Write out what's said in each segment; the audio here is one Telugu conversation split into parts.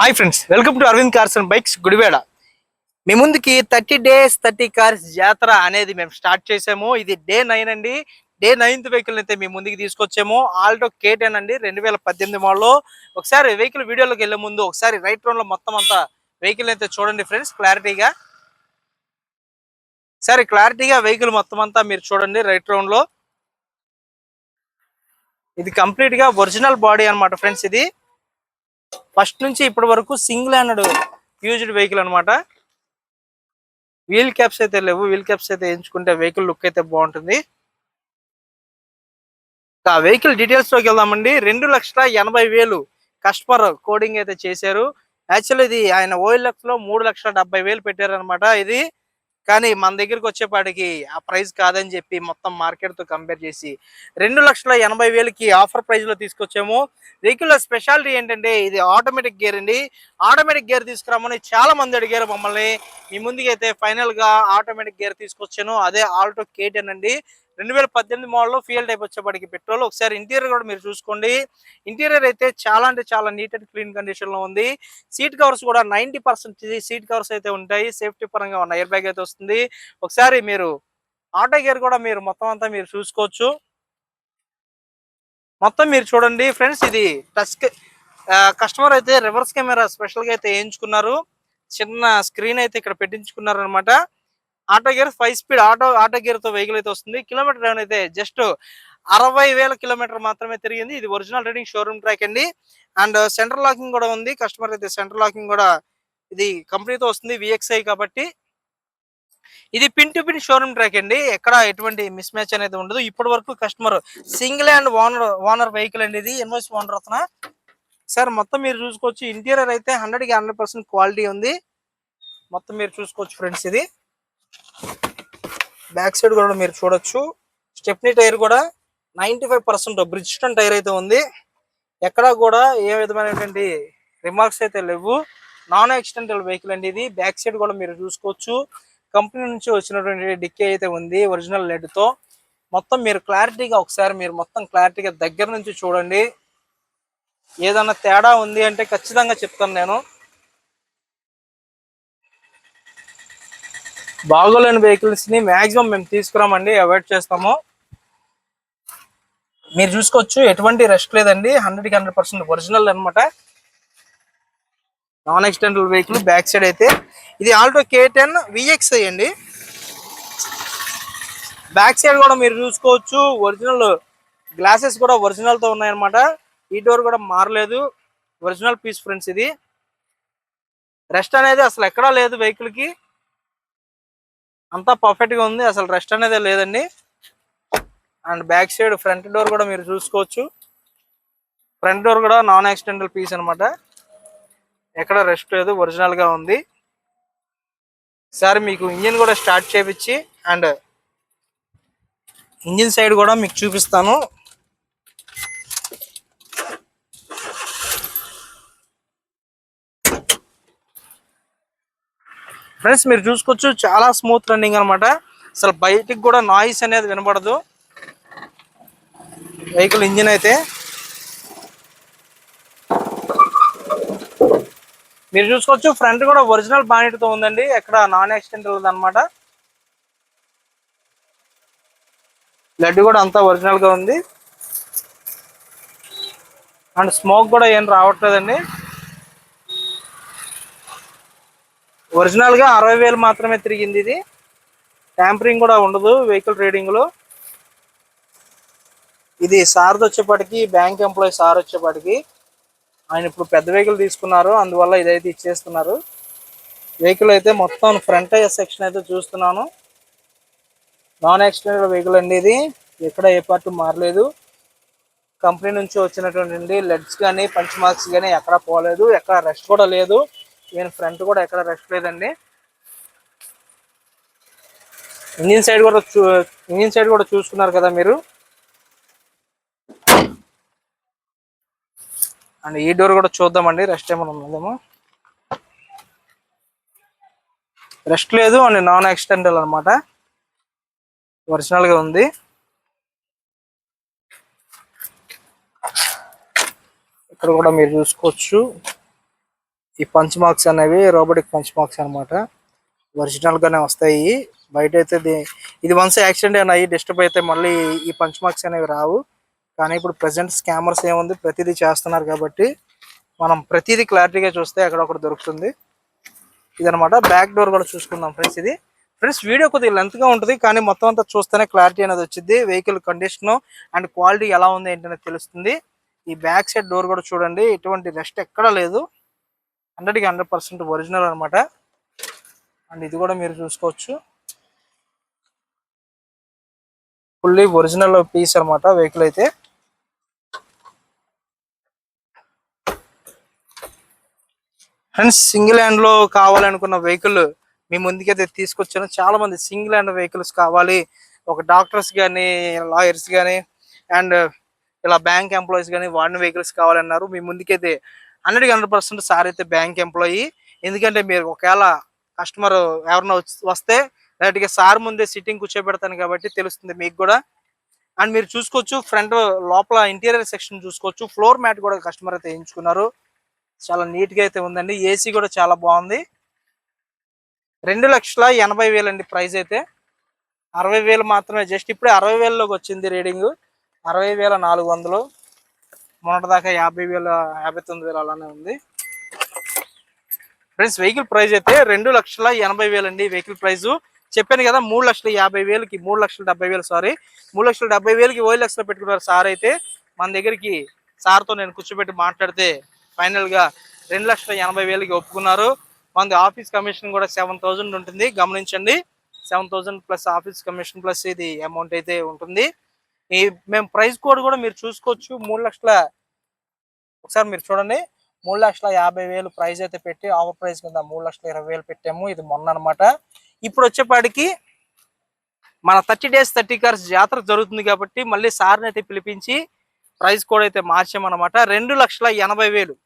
Hi friends, welcome to Arvind cars and bikes Gudivada. మీ ముందుకి 30 days 30 కార్స్ జాతర అనేది మేము స్టార్ట్ చేసాము. ఇది డే 9 అండి. డే 9th వెహికల్ అయితే మీ ముందుకి తీసుకొచ్చాము. ఆల్టో K10 అండి, 2018 మోడల్. ఒకసారి వెహికల్ వీడియోలోకి వెళ్ళే ముందు ఒకసారి రైట్ రౌండ్ లో మొత్తం అంతా వెహికల్ అయితే చూడండి ఫ్రెండ్స్, క్లారిటీగా. సరే, క్లారిటీగా వెహికల్ మొత్తం అంతా మీరు చూడండి రైట్ రౌండ్ లో. ఇది కంప్లీట్ గా ఒరిజినల్ బాడీ అన్నమాట ఫ్రెండ్స్. ఇది ఫస్ట్ నుంచి ఇప్పటి వరకు సింగిల్ హ్యాండ్ యూజ్డ్ వెహికల్ అనమాట. వీల్ క్యాప్స్ అయితే లేవు. వీల్ క్యాప్స్ అయితే ఎంచుకుంటే వెహికల్ లుక్ అయితే బాగుంటుంది. ఆ వెహికల్ డీటెయిల్స్ లోకి వెళ్దామండి. 2,80,000 కస్టమర్ కోడింగ్ అయితే చేశారు. యాక్చువల్ ఇది ఆయన OLX లో 3,70,000 పెట్టారు అనమాట. ఇది కానీ మన దగ్గరికి వచ్చేపాటికి ఆ ప్రైస్ కాదని చెప్పి మొత్తం మార్కెట్ తో కంపేర్ చేసి 2,80,000కి ఆఫర్ ప్రైస్ లో తీసుకొచ్చాము. వెహికల్ స్పెషాలిటీ ఏంటంటే ఇది ఆటోమేటిక్ గేర్ అండి. ఆటోమేటిక్ గేర్ తీసుకురామని చాలా మంది అడిగారు మమ్మల్ని. మీ ముందుకి అయితే ఫైనల్ గా ఆటోమేటిక్ గేర్ తీసుకొచ్చాను. అదే ఆల్టో K10 అండి. 2018 మోడల్ ఫ్యూయల్ టైప్ వచ్చేప్పటికి పెట్రోల్. ఒకసారి ఇంటీరియర్ కూడా మీరు చూసుకోండి. ఇంటీరియర్ అయితే చాలా అంటే చాలా నీట్ అండ్ క్లీన్ కండిషన్ లో ఉంది. సీట్ కవర్స్ కూడా 90% సీట్ కవర్స్ అయితే ఉంటాయి. సేఫ్టీ పరంగా ఉన్న ఎయిర్ బ్యాగ్ అయితే వస్తుంది. ఒకసారి మీరు ఆటో గేర్ కూడా మీరు మొత్తం అంతా మీరు చూసుకోవచ్చు. మొత్తం మీరు చూడండి ఫ్రెండ్స్. ఇది టచ్ కస్టమర్ అయితే రివర్స్ కెమెరా స్పెషల్ గా అయితే వేయించుకున్నారు. చిన్న స్క్రీన్ అయితే ఇక్కడ పెట్టించుకున్నారు అనమాట. Auto gear 5 speed auto gear తో వెహికల్ అయితే వస్తుంది. కిలోమీటర్ డ్రైవ్ అయితే జస్ట్ 60,000 కిలోమీటర్ మాత్రమే తిరిగింది. ఇది ఒరిజినల్ రీడింగ్ షోరూమ్ ట్రాక్ అండి. అండ్ సెంటర్ లాకింగ్ కూడా ఉంది. కస్టమర్ అయితే సెంటర్ లాకింగ్ కూడా ఇది కంపెనీతో వస్తుంది, VXI కాబట్టి. ఇది pin to pin showroom track అండి. ఎక్కడ ఎటువంటి మిస్ మ్యాచ్ అనేది ఉండదు. ఇప్పటి వరకు customer single hand owner vehicle అండి. ఇది ఎన్ఓసి ఓనర్ అతను. సార్ మొత్తం మీరు చూసుకోవచ్చు. ఇంటీరియర్ అయితే 100కి 100% క్వాలిటీ ఉంది. మొత్తం మీరు చూసుకోవచ్చు ఫ్రెండ్స్. ఇది బ్యాక్ సైడ్ కూడా మీరు చూడొచ్చు. స్టెప్నీ టైర్ కూడా 95% బ్రిడ్జ్టన్ టైర్ అయితే ఉంది. ఎక్కడా కూడా ఏ విధమైనటువంటి రిమార్క్స్ అయితే లేవు. నాన్ యాక్సిడెంటల్ వెహికల్ అండి ఇది. బ్యాక్ సైడ్ కూడా మీరు చూసుకోవచ్చు. కంపెనీ నుంచి వచ్చినటువంటి డిక్కీ అయితే ఉంది ఒరిజినల్ లెడ్ తో. మొత్తం మీరు క్లారిటీగా ఒకసారి మీరు మొత్తం క్లారిటీగా దగ్గర నుంచి చూడండి. ఏదన్నా తేడా ఉంది అంటే ఖచ్చితంగా చెప్తాను నేను. బాగోలేని వెహికల్స్ ని మాక్సిమం మేము తీసుకురామండి, అవాయిడ్ చేస్తాము. మీరు చూసుకోవచ్చు ఎటువంటి రెస్ట్ లేదండి. 100కి 100% ఒరిజినల్ అనమాట. Non accidental vehicle. Back side అయితే ఇది ఆల్టో K10 VXI అండి. బ్యాక్ సైడ్ కూడా మీరు చూసుకోవచ్చు. ఒరిజినల్ గ్లాసెస్ కూడా ఒరిజినల్ తో ఉన్నాయన్నమాట. ఈ డోర్ కూడా మారలేదు. Original piece friends. ఇది రెస్ట్ అనేది అసలు ఎక్కడా లేదు వెహికల్ కి. అంతా పర్ఫెక్ట్ గా ఉంది, అసలు రెస్ట్ అనేది లేదండి. And back side front door కూడా మీరు చూసుకోవచ్చు. ఫ్రంట్ డోర్ కూడా నాన్ యాక్సిడెంటల్ పీస్ అనమాట. ఎక్కడ రెస్ట్ లేదు, ఒరిజినల్ గా ఉంది. సరే, మీకు ఇంజిన్ కూడా స్టార్ట్ చేపించి అండ్ ఇంజిన్ సైడ్ కూడా మీకు చూపిస్తాను. ఫ్రెండ్స్ మీరు చూసుకోవచ్చు, చాలా స్మూత్ రన్నింగ్ అనమాట. అసలు బయటికి కూడా నాయిస్ అనేది వినపడదు వెహికల్ ఇంజిన్ అయితే. మీరు చూసుకోవచ్చు ఫ్రంట్ కూడా ఒరిజినల్ బానెట్ తో ఉందండి. ఎక్కడ నాన్ యాక్సిడెంటల్ ఉంది అనమాట. లెడ్ కూడా అంతా ఒరిజినల్ గా ఉంది. అండ్ స్మోక్ కూడా ఏం రావట్లేదండి. ఒరిజినల్ గా 60,000 మాత్రమే తిరిగింది. ఇది ట్యాంపరింగ్ కూడా ఉండదు వెహికల్ రీడింగ్ లో. ఇది సార్ది వచ్చేప్పటికి బ్యాంక్ ఎంప్లాయీ సార్ వచ్చేప్పటికి ఆయన ఇప్పుడు పెద్ద వెహికల్ తీసుకున్నారు, అందువల్ల ఇదైతే ఇచ్చేస్తున్నారు. వెహికల్ అయితే మొత్తం ఫ్రంట్ సెక్షన్ అయితే చూస్తున్నాను. నాన్ యాక్సిడెంటల్ వెహికల్ అండి ఇది. ఎక్కడ ఏ పార్ట్ మారలేదు. కంపెనీ నుంచి వచ్చినటువంటి లెడ్స్ కానీ పంచ్ మార్క్స్ కానీ ఎక్కడ పోలేదు. ఎక్కడ రెస్ట్ కూడా లేదు. ఈవెన్ ఫ్రంట్ కూడా ఎక్కడ రెస్ట్ లేదండి. ఇంజిన్ సైడ్ కూడా చూసుకున్నారు కదా మీరు. అండ్ ఈ డోర్ కూడా చూద్దామండి, రెస్ట్ ఏమైనా ఉన్నదేమో. రెస్ట్ లేదు అండ్ నాన్ యాక్సిడెంటల్ అనమాట. ఒరిజినల్ గా ఉంది. ఇక్కడ కూడా మీరు చూసుకోవచ్చు. ఈ పంచ్ మార్క్స్ అనేవి రోబోటిక్ పంచ్ మార్క్స్ అనమాట. ఒరిజినల్ గానే వస్తాయి. బయట అయితే ఇది వన్స్ యాక్సిడెంట్ అయినా డిస్టర్బ్ అయితే మళ్ళీ ఈ పంచ్ మార్క్స్ అనేవి రావు. కానీ ఇప్పుడు ప్రెసెంట్ స్కామర్స్ ఏముంది, ప్రతిదీ చేస్తున్నారు కాబట్టి మనం ప్రతిదీ క్లారిటీగా చూస్తే అక్కడొకటి దొరుకుతుంది. ఇదనమాట. బ్యాక్ డోర్ కూడా చూసుకుందాం ఫ్రెండ్స్. ఇది ఫ్రెండ్స్ వీడియో కొద్దిగా లెంత్ గా ఉంటుంది, కానీ మొత్తం అంతా చూస్తేనే క్లారిటీ అనేది వచ్చింది. వెహికల్ కండిషన్ అండ్ క్వాలిటీ ఎలా ఉంది ఏంటనేది తెలుస్తుంది. ఈ బ్యాక్ సైడ్ డోర్ కూడా చూడండి, ఎటువంటి రెస్ట్ ఎక్కడా లేదు. 100కి 100% ఒరిజినల్ అనమాట. అండ్ ఇది కూడా మీరు చూసుకోవచ్చు, ఫుల్లీ ఒరిజినల్ పీస్ అనమాట వెహికల్ అయితే. ఫ్రెండ్స్ సింగిల్ హ్యాండ్ లో కావాలనుకున్న వెహికల్ మీ ముందుకైతే తీసుకొచ్చాను. చాలా మంది సింగిల్ హ్యాండ్ వెహికల్స్ కావాలి, ఒక డాక్టర్స్ కానీ, లాయర్స్ కానీ, అండ్ ఇలా బ్యాంక్ ఎంప్లాయీస్ కానీ వాడిన వెహికల్స్ కావాలన్నారు. మీ ముందుకైతే 100కి 100% సార్ అయితే బ్యాంక్ ఎంప్లాయీ. ఎందుకంటే మీరు ఒకవేళ కస్టమర్ ఎవరన్నా వస్తే డైరెక్ట్గా సార్ ముందే సిట్టింగ్ కూర్చోబెడతాను కాబట్టి తెలుస్తుంది మీకు కూడా. అండ్ మీరు చూసుకోవచ్చు ఫ్రంట్ లోపల ఇంటీరియర్ సెక్షన్ చూసుకోవచ్చు. ఫ్లోర్ మ్యాట్ కూడా కస్టమర్ అయితే వేయించుకున్నారు, చాలా నీట్ గా అయితే ఉందండి. ఏసీ కూడా చాలా బాగుంది. 2,80,000 అండి ప్రైస్ అయితే. 60,000 మాత్రమే, జస్ట్ ఇప్పుడే 60,000లోకి వచ్చింది రీడింగ్. 60,400. మొన్నటిదాకా 50,000 59,000 అలానే ఉంది ఫ్రెండ్స్. వెహికల్ ప్రైస్ అయితే 2,80,000 అండి వెహికల్ ప్రైస్. చెప్పాను కదా 3,50,000కి 3,70,000 సారీ 3,70,000కి 1,00,000 పెట్టుకున్నారు సార్ అయితే. మన దగ్గరికి సార్తో నేను కూర్చోబెట్టి మాట్లాడితే ఫైనల్ గా 2,80,000కి ఒప్పుకున్నారు. మనది ఆఫీస్ కమిషన్ కూడా 7,000 ఉంటుంది, గమనించండి. 7,000 ప్లస్ ఆఫీస్ కమిషన్ ప్లస్ ఇది అమౌంట్ అయితే ఉంటుంది. ఈ మేము ప్రైస్ కోడ్ కూడా మీరు చూసుకోవచ్చు. 3 లక్షల, ఒకసారి మీరు చూడండి, 3,50,000 ప్రైస్ అయితే పెట్టి ఆఫర్ ప్రైస్ కింద 3,20,000 పెట్టాము. ఇది మొన్న అనమాట. ఇప్పుడు వచ్చేపాటికి మన 30 days 30 cars జాతర జరుగుతుంది కాబట్టి మళ్ళీ సార్ని అయితే పిలిపించి ప్రైస్ కోడ్ అయితే మార్చామన్నమాట. 2,80,000.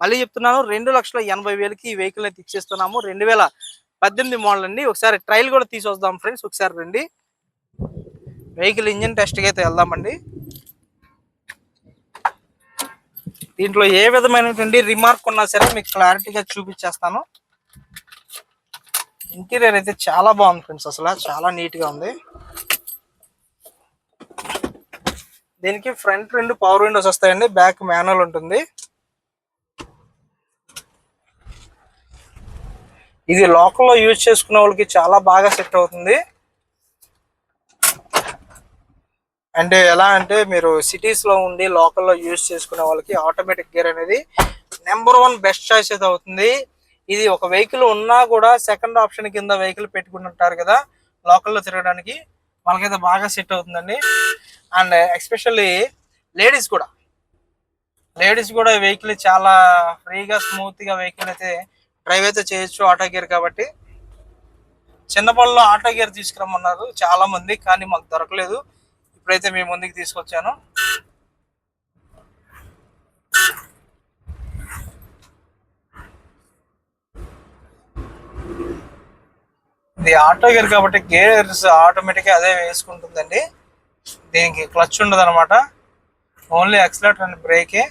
మళ్ళీ చెప్తున్నాను, 2,80,000కి ఈ వెహికల్ అయితే ఇచ్చేస్తున్నాము. 2018 మోడల్ అండి. ఒకసారి ట్రయల్ కూడా తీసుకొద్దాం ఫ్రెండ్స్, ఒకసారి రండి. వెహికల్ ఇంజిన్ టెస్ట్కి అయితే వెళ్దామండి. దీంట్లో ఏ విధమైనటువంటి రిమార్క్ ఉన్నా సరే మీకు క్లారిటీగా చూపించేస్తాను. ఇంటీరియర్ అయితే చాలా బాగుంది ఫ్రెండ్స్, అసలు చాలా నీట్ గా ఉంది. దీనికి ఫ్రంట్ 2 పవర్ విండోస్ వస్తాయండి, బ్యాక్ మాన్యువల్ ఉంటుంది. ఇది లోకల్లో యూజ్ చేసుకునే వాళ్ళకి చాలా బాగా సెట్ అవుతుంది. అంటే ఎలా అంటే మీరు సిటీస్ లో ఉండి లోకల్లో యూజ్ చేసుకునే వాళ్ళకి ఆటోమేటిక్ గేర్ అనేది నెంబర్ 1 బెస్ట్ చాయిస్ అయితే అవుతుంది. ఇది ఒక వెహికల్ ఉన్నా కూడా సెకండ్ ఆప్షన్ కింద వెహికల్ పెట్టుకుంటుంటారు కదా లోకల్లో తిరగడానికి, వాళ్ళకైతే బాగా సెట్ అవుతుందండి. అండ్ ఎస్పెషల్లీ లేడీస్ కూడా వెహికల్ చాలా ఫ్రీగా స్మూత్ గా వెహికల్ అయితే డ్రైవ్ అయితే చేయొచ్చు ఆటో గేర్ కాబట్టి. చిన్న పళ్ళలో ఆటో గేర్ తీసుకురమ్మన్నారు చాలా మంది, కానీ మాకు దొరకలేదు. ఇప్పుడైతే మీ ముందుకు తీసుకొచ్చాను. ఇది ఆటో గేర్ కాబట్టి గేర్స్ ఆటోమేటిక్గా అదే వేసుకుంటుందండి. దీనికి క్లచ్ ఉండదు అనమాట, ఓన్లీ యాక్సిలరేటర్ అండ్ బ్రేకే.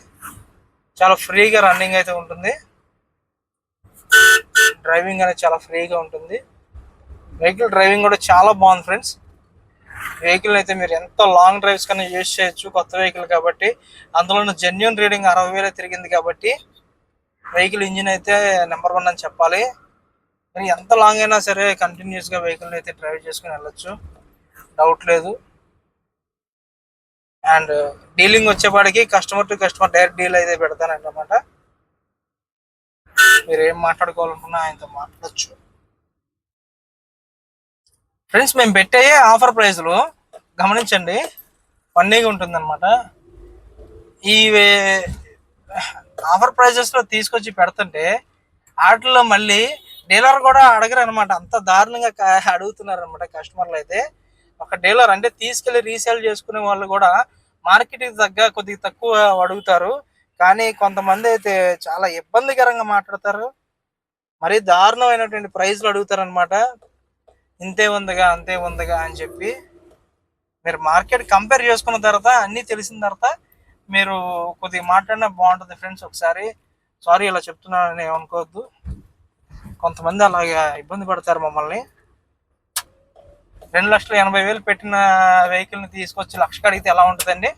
చాలా ఫ్రీగా రన్నింగ్ అయితే ఉంటుంది, డ్రైవింగ్ అనేది చాలా ఫ్రీగా ఉంటుంది. వెహికల్ డ్రైవింగ్ కూడా చాలా బాగుంది ఫ్రెండ్స్. వెహికల్ అయితే మీరు ఎంత లాంగ్ డ్రైవ్స్ కన్నా యూజ్ చేయొచ్చు, కొత్త వెహికల్ కాబట్టి. అందులోనూ జెన్యూన్ రీడింగ్ 60,000 తిరిగింది కాబట్టి వెహికల్ ఇంజిన్ అయితే నెంబర్ 1 అని చెప్పాలి. మరి ఎంత లాంగ్ అయినా సరే కంటిన్యూస్ గా వెహికల్ అయితే డ్రైవ్ చేసుకుని వెళ్ళొచ్చు, డౌట్ లేదు. అండ్ డీలింగ్ వచ్చేపాటికి customer to customer direct deal అయితే పెడతానన్నమాట. మీరు ఏం మాట్లాడుకోవాలనుకున్నా ఆయనతో మాట్లాడచ్చు ఫ్రెండ్స్. మేము పెట్టే ఆఫర్ ప్రైస్లు గమనించండి, ఫన్నీగా ఉంటుంది అనమాట. ఈ ఆఫర్ ప్రైజెస్ లో తీసుకొచ్చి పెడుతుంటే వాటిలో మళ్ళీ డీలర్ కూడా అడగరు అనమాట, అంత దారుణంగా అడుగుతున్నారు అనమాట కస్టమర్లు అయితే. ఒక డీలర్ అంటే తీసుకెళ్లి రీసేల్ చేసుకునే వాళ్ళు కూడా మార్కెట్కి తగ్గ కొద్దిగా తక్కువ అడుగుతారు, కానీ కొంతమంది అయితే చాలా ఇబ్బందికరంగా మాట్లాడతారు, మరీ దారుణమైనటువంటి ప్రైజ్లు అడుగుతారు అనమాట. ఇంతే ఉందిగా అంతే ఉందిగా అని చెప్పి. మీరు మార్కెట్ కంపేర్ చేసుకున్న తర్వాత అన్నీ తెలిసిన తర్వాత మీరు కొద్దిగా మాట్లాడినా బాగుంటుంది ఫ్రెండ్స్. ఒకసారి సారీ ఇలా చెప్తున్నానని ఏమనుకోవద్దు, కొంతమంది అలాగే ఇబ్బంది పడతారు మమ్మల్ని. 2,80,000 పెట్టిన వెహికల్ని తీసుకొచ్చి 1,00,000 అడిగితే ఎలా ఉంటుందండి?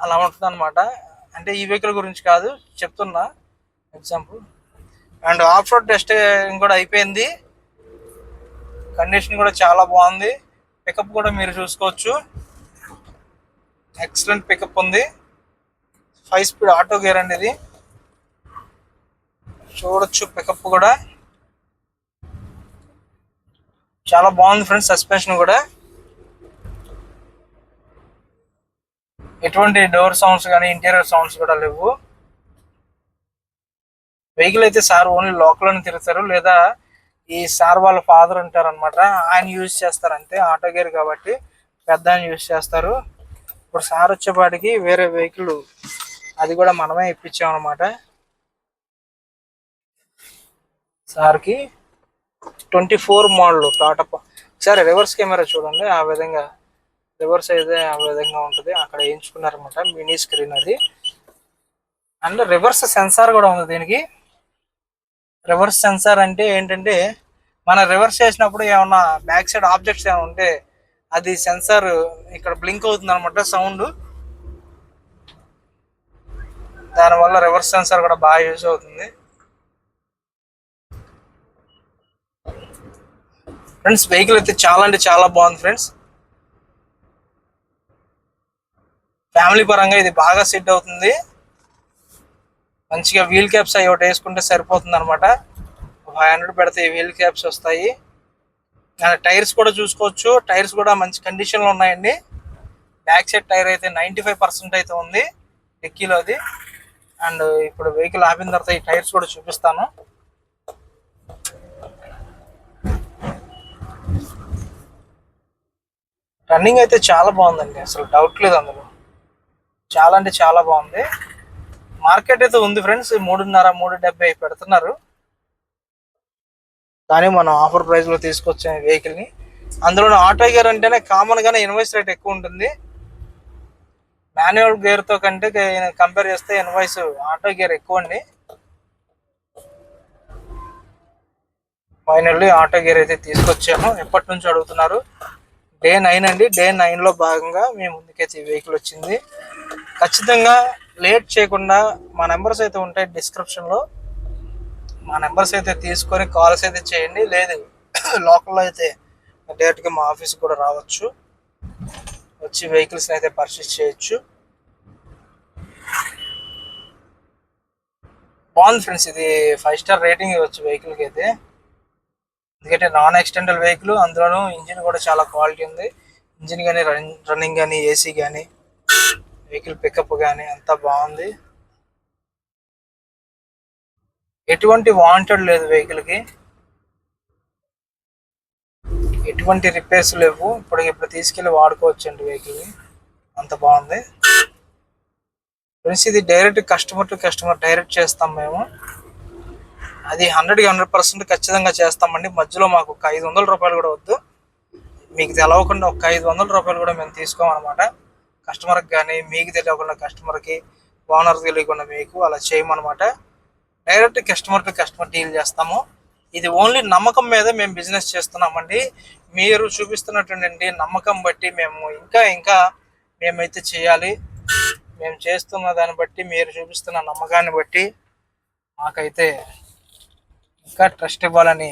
అలా ఉంటుంది అనమాట. అంటే ఈ వెహికల్ గురించి కాదు చెప్తున్నా, example. And of road test కూడా అయిపోయింది, కండిషన్ కూడా చాలా బాగుంది. పికప్ కూడా మీరు చూసుకోవచ్చు, ఎక్సలెంట్ పికప్ ఉంది. 5 స్పీడ్ ఆటో గేర్ అండి ఇది, చూడొచ్చు. పికప్ కూడా చాలా బాగుంది ఫ్రెండ్స్. సస్పెన్షన్ కూడా ఎటువంటి డోర్ సౌండ్స్ కానీ ఇంటీరియర్ సౌండ్స్ కూడా లేవు. వెహికల్ అయితే సార్ ఓన్లీ లోకల్లోనే తిరుగుతారు, లేదా ఈ సార్ వాళ్ళ ఫాదర్ ఉంటారు అనమాట, ఆయన యూజ్ చేస్తారు అంతే. ఆటో గేర్ కాబట్టి పెద్ద ఆయన యూజ్ చేస్తారు. ఇప్పుడు సార్ వచ్చేపాటికి వేరే వెహికల్, అది కూడా మనమే ఇప్పించాం అనమాట సార్కి. 24 మోడల్ టాటా. ఒకసారి రివర్స్ కెమెరా చూడండి, ఆ విధంగా రివర్స్ అయితే ఆ విధంగా ఉంటుంది. అక్కడ వేయించుకున్నారనమాట మినీ స్క్రీన్ అది. అండ్ రివర్స్ సెన్సార్ కూడా ఉంది దీనికి. రివర్స్ సెన్సార్ అంటే ఏంటంటే, మన రివర్స్ చేసినప్పుడు ఏమన్నా బ్యాక్ సైడ్ ఆబ్జెక్ట్స్ ఏమైనా ఉంటే అది సెన్సార్ ఇక్కడ బ్లింక్ అవుతుంది అనమాట, సౌండ్. దానివల్ల రివర్స్ సెన్సార్ కూడా బాగా యూజ్ అవుతుంది ఫ్రెండ్స్. వెహికల్ అయితే చాలా అంటే చాలా బాగుంది ఫ్రెండ్స్. ఫ్యామిలీ పరంగా ఇది బాగా సెట్ అవుతుంది. మంచిగా వీల్ క్యాప్స్ అవి ఒకటి వేసుకుంటే సరిపోతుంది అనమాట. 500 పెడితే వీల్ క్యాప్స్ వస్తాయి. టైర్స్ కూడా చూసుకోవచ్చు, టైర్స్ కూడా మంచి కండిషన్లో ఉన్నాయండి. బ్యాక్ సైడ్ టైర్ అయితే 95% అయితే ఉంది డిక్కీలో అది. అండ్ ఇప్పుడు వెహికల్ ఆపిన తర్వాత ఈ టైర్స్ కూడా చూపిస్తాను. రన్నింగ్ అయితే చాలా బాగుందండి, అసలు డౌట్ లేదు అందులో. చాలా అంటే చాలా బాగుంది. మార్కెట్ అయితే ఉంది ఫ్రెండ్స్, 3.5 3.70 పెడుతున్నారు. కానీ మనం ఆఫర్ ప్రైస్లో తీసుకొచ్చే వెహికల్ని. అందులో ఆటో గేర్ అంటేనే కామన్గానే ఇన్వాయిస్ రేట్ ఎక్కువ ఉంటుంది. మాన్యువల్ గేర్తో కంటే కంపేర్ చేస్తే ఇన్వాయిస్ ఆటో గేర్ ఎక్కువ అండి. ఫైనల్లీ ఆటో గేర్ అయితే తీసుకొచ్చాము. ఎప్పటి నుంచి అడుగుతున్నారు? Day 9 అండి. Day 9లో భాగంగా మేము ముందుకైతే ఈ వెహికల్ వచ్చింది. ఖచ్చితంగా లేట్ చేయకుండా మా నెంబర్స్ అయితే ఉంటాయి డిస్క్రిప్షన్లో, మా నెంబర్స్ అయితే తీసుకొని కాల్స్ అయితే చేయండి. లేదు లోకల్లో అయితే డైరెక్ట్గా మా ఆఫీస్కి కూడా రావచ్చు, వచ్చి వెహికల్స్ని అయితే పర్చేస్ చేయొచ్చు. బాగుంది ఫ్రెండ్స్, ఇది 5 స్టార్ రేటింగ్ ఇవ్వచ్చు వెహికల్కి అయితే. ఎందుకంటే నాన్ ఎక్స్టెండల్ వెహికల్, అందులోనూ ఇంజిన్ కూడా చాలా క్వాలిటీ ఉంది. ఇంజిన్ కానీ రన్నింగ్ కానీ ఏసీ కానీ వెహికల్ పికప్ కానీ అంతా బాగుంది. ఎటువంటి వాంటెడ్ లేదు వెహికల్కి, ఎటువంటి రిపేర్స్ లేవు. ఇప్పుడు తీసుకెళ్ళి వాడుకోవచ్చు అండి వెహికల్ని, అంత బాగుంది ఫ్రెండ్స్. ఇది direct customer to customer direct చేస్తాం మేము. అది 100కి 100% ఖచ్చితంగా చేస్తామండి. మధ్యలో మాకు ఒక 500 రూపాయలు కూడా వద్దు. మీకు తెలవకుండా ఒక 500 రూపాయలు కూడా మేము తీసుకోమన్నమాట. కస్టమర్కి కానీ మీకు తెలియకుండా కస్టమర్కి, ఓనర్కి తెలియకుండా మీకు అలా చేయమన్నమాట. Direct customer to customer deal చేస్తాము. ఇది ఓన్లీ నమ్మకం మీద మేము బిజినెస్ చేస్తున్నామండి. మీరు చూపిస్తున్నటువంటి నమ్మకం బట్టి మేము ఇంకా మేమైతే చేయాలి. మేము చేస్తున్న దాన్ని బట్టి, మీరు చూపిస్తున్న నమ్మకాన్ని బట్టి మాకైతే ఇంకా ట్రస్ట్ ఇవ్వాలని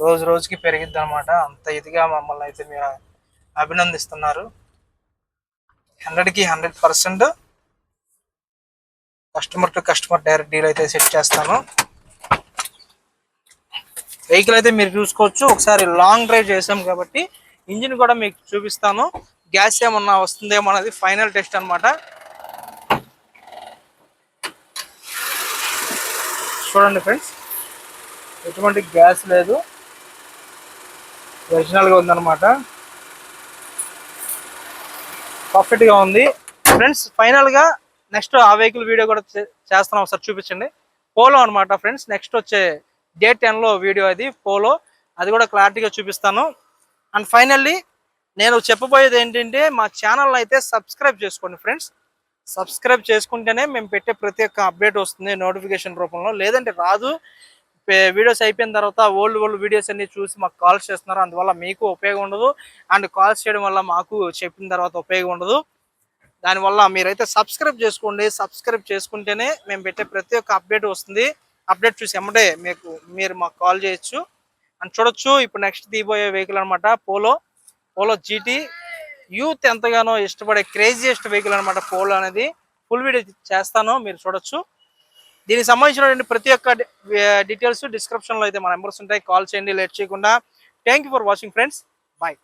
రోజు రోజుకి పెరిగిద్ది అనమాట. అంత ఇదిగా మమ్మల్ని అయితే మీరు అభినందిస్తున్నారు. 100కి 100% customer to customer direct deal అయితే సెట్ చేస్తాను. వెహికల్ అయితే మీరు చూసుకోవచ్చు. ఒకసారి లాంగ్ డ్రైవ్ చేసాం కాబట్టి ఇంజిన్ కూడా మీకు చూపిస్తాను. గ్యాస్ ఏమన్నా వస్తుందేమో అనేది ఫైనల్ టెస్ట్ అనమాట. చూడండి ఫ్రెండ్స్, ఎటువంటి గ్యాస్ లేదు, ఒరిజినల్గా ఉందన్నమాట. పర్ఫెక్ట్గా ఉంది ఫ్రెండ్స్. ఫైనల్గా నెక్స్ట్ ఆ వెహికల్ వీడియో కూడా చేస్తున్నాం, ఒకసారి చూపించండి. పోలో అనమాట ఫ్రెండ్స్. నెక్స్ట్ వచ్చే Day 10లో వీడియో అది పోలో, అది కూడా క్లారిటీగా చూపిస్తాను. అండ్ ఫైనల్లీ నేను చెప్పబోయేది ఏంటంటే, మా ఛానల్ అయితే సబ్స్క్రైబ్ చేసుకోండి ఫ్రెండ్స్. సబ్స్క్రైబ్ చేసుకుంటేనే మేము పెట్టే ప్రతి ఒక్క అప్డేట్ వస్తుంది నోటిఫికేషన్ రూపంలో, లేదంటే రాదు. వీడియోస్ అయిపోయిన తర్వాత ఓల్డ్ వీడియోస్ అన్ని చూసి మాకు కాల్స్ చేస్తున్నారు, అందువల్ల మీకు ఉపయోగం ఉండదు. అండ్ కాల్స్ చేయడం వల్ల మాకు చెప్పిన తర్వాత ఉపయోగం ఉండదు. దానివల్ల మీరైతే సబ్స్క్రైబ్ చేసుకోండి. సబ్స్క్రైబ్ చేసుకుంటేనే మేము పెట్టే ప్రతి ఒక్క అప్డేట్ వస్తుంది. అప్డేట్ చూసి ఎమ్మటే మీరు మాకు కాల్ చేయొచ్చు. అండ్ చూడొచ్చు, ఇప్పుడు నెక్స్ట్ తీయబోయే వెహికల్ అనమాట పోలో జీటీ. యూత్ ఎంతగానో ఇష్టపడే క్రేజియస్ట్ వెహికల్ అనమాట పోలో అనేది. ఫుల్ వీడియో చేస్తాను, మీరు చూడొచ్చు. దీనికి సంబంధించిన ప్రతి ఒక్క డీటెయిల్స్ డిస్క్రిప్షన్లో అయితే మా నెంబర్స్ ఉంటాయి, కాల్ చేయండి లేట్ చేయకుండా. Thank for watching friends, bye.